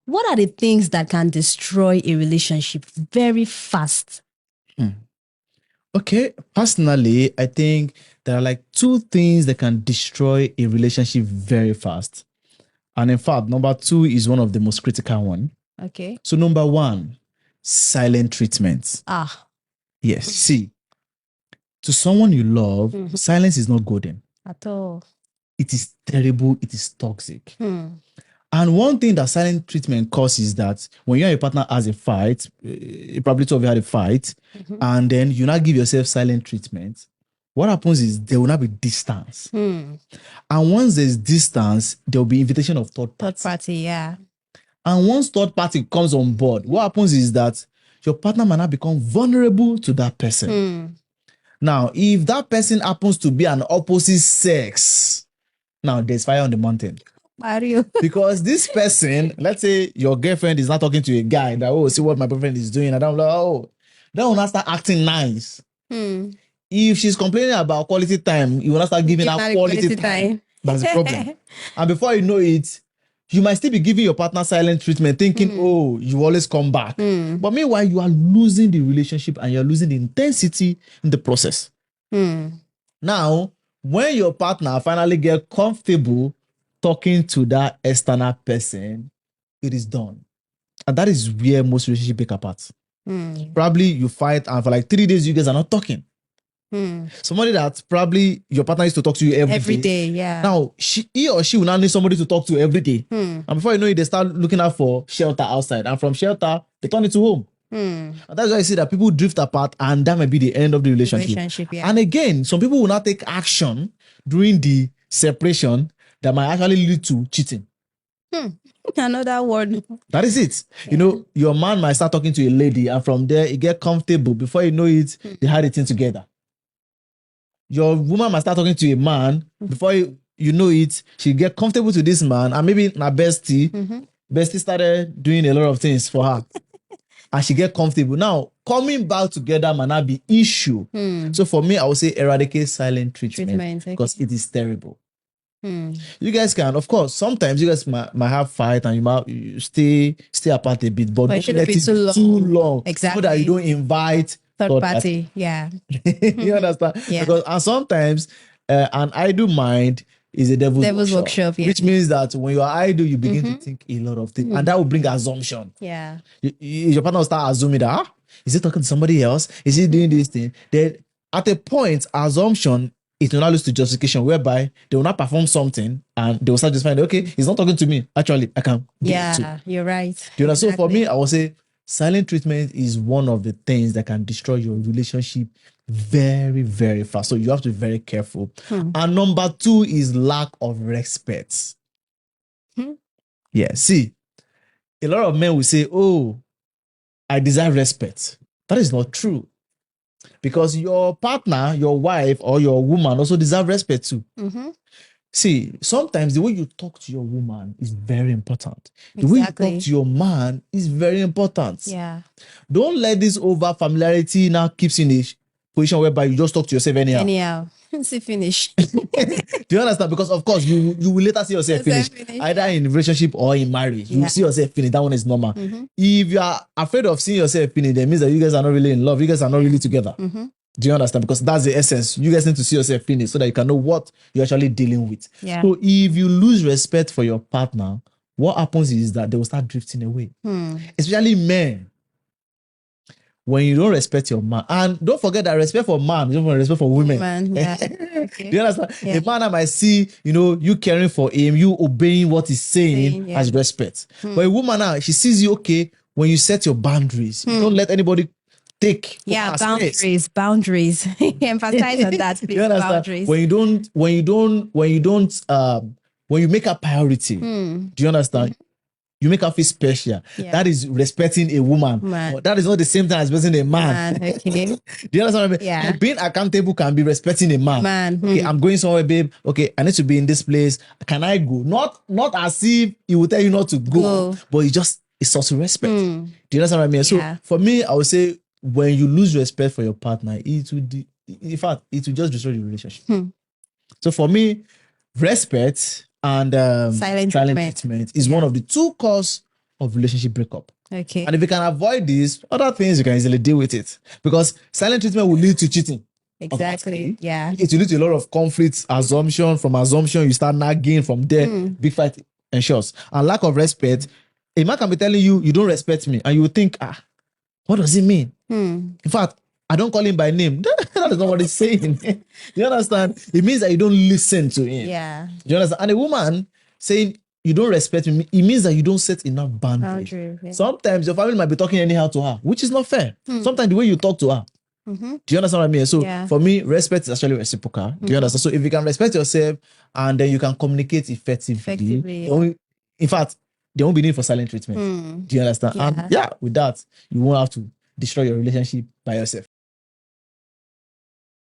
what are the things that can destroy a relationship very fast? Okay, personally, I think there are like two things that can destroy a relationship very fast. And in fact, number two is one of the most critical one. Okay. So number one, silent treatment. Yes, see, to someone you love, silence is not golden. At all. It is terrible. It is toxic. And one thing that silent treatment causes is that when you and your partner has a fight, probably two of you had a fight, and then you now give yourself silent treatment, what happens is there will not be distance. And once there's distance, there will be invitation of third party. Yeah. And once third party comes on board, what happens is that your partner might not become vulnerable to that person. Now, if that person happens to be an opposite sex, now there's fire on the mountain. Mario. Because this person, let's say your girlfriend is not talking to a guy that, oh, see what my boyfriend is doing. And I'm like, oh, then will not start acting nice. If she's complaining about quality time, you will not start giving her quality time. That's the problem. And before you know it, you might still be giving your partner silent treatment, thinking, oh, you always come back. But meanwhile, you are losing the relationship and you're losing the intensity in the process. Now, when your partner finally gets comfortable talking to that external person, it is done. And that is where most relationships break apart. Probably you fight and for like 3 days, you guys are not talking. Somebody that probably your partner used to talk to you every day. Yeah. Now, he or she will now need somebody to talk to every day. And before you know it, they start looking out for shelter outside. And from shelter, they turn it to home. And that's why I see that people drift apart and that might be the end of the relationship. Yeah. And again, some people will not take action during the separation that might actually lead to cheating. Another word. That is it. Yeah. You know, your man might start talking to a lady and from there, it get comfortable. Before you know it, they had it in together. Your woman might start talking to a man. Before you know it, she get comfortable to this man and maybe my bestie started doing a lot of things for her. And she get comfortable. Now, coming back together might not be issue. So for me, I would say eradicate silent treatment because it is terrible. You guys can, of course, sometimes you guys might have fight and you stay apart a bit, but don't let it be too long. Exactly. So that you don't invite third party. Yeah. You understand? Yeah. Because and sometimes an idle mind is a devil's workshop, which means that when you are idle, you begin to think a lot of things, and that will bring assumption. Yeah. Your partner will start assuming that, is he talking to somebody else? Is he doing this thing? Then at a point, assumption, it will not lose to justification, whereby they will not perform something and they will start just finding, okay, he's not talking to me. Actually, I can. Yeah, you're right. Do you know? Exactly. So for me, I would say silent treatment is one of the things that can destroy your relationship very, very fast. So you have to be very careful. And number two is lack of respect. Yeah, see, a lot of men will say, oh, I desire respect. That is not true. Because your partner, your wife, or your woman also deserve respect too. See, sometimes the way you talk to your woman is very important. The way you talk to your man is very important. Yeah. Don't let this over familiarity now keeps you in a position whereby you just talk to yourself anyhow. See, finish. Do you understand? Because of course you will later see yourself finish. Either in relationship or in marriage. You will see yourself finish. That one is normal. If you are afraid of seeing yourself finish, that means that you guys are not really in love. You guys are not really together. Do you understand? Because that's the essence. You guys need to see yourself finish so that you can know what you're actually dealing with. Yeah. So if you lose respect for your partner, what happens is that they will start drifting away. Especially men. When you don't respect your man, and don't forget that respect for man is different from respect for women. Yeah. Do you understand? Yeah. A man might see, you caring for him, you obeying what he's saying as respect. But a woman now, she sees you, okay, when you set your boundaries, you don't let anybody take. Boundaries. Emphasize on that, please. Boundaries. When you make a priority, do you understand? You make her feel special. Yeah. That is respecting a woman. That is not the same thing as respecting a man. Okay. Do you understand what I mean? Yeah. Being accountable can be respecting a man. Okay, I'm going somewhere, babe. Okay, I need to be in this place. Can I go? Not as if he will tell you not to go. But it's also respect. Do you understand what I mean? Yeah. So for me, I would say when you lose respect for your partner, it will just destroy the relationship. So for me, respect and silent treatment is one of the two causes of relationship breakup. Okay. And if you can avoid this, other things you can easily deal with it. Because silent treatment will lead to cheating. Exactly. Yeah. It will lead to a lot of conflicts, assumption. From assumption, you start nagging. From there, big fight ensures. And lack of respect. A man can be telling you, you don't respect me. And you will think, what does it mean? In fact, I don't call him by name. That is not what he's saying. You understand? It means that you don't listen to him. Yeah. You understand? And a woman saying you don't respect me, it means that you don't set enough boundaries. Yeah. Sometimes your family might be talking anyhow to her, which is not fair. Sometimes the way you talk to her. Do you understand what I mean? So for me, respect is actually reciprocal. Do you understand? So if you can respect yourself and then you can communicate effectively. In fact, there won't be need for silent treatment. Do you understand? Yeah. And with that, you won't have to destroy your relationship by yourself.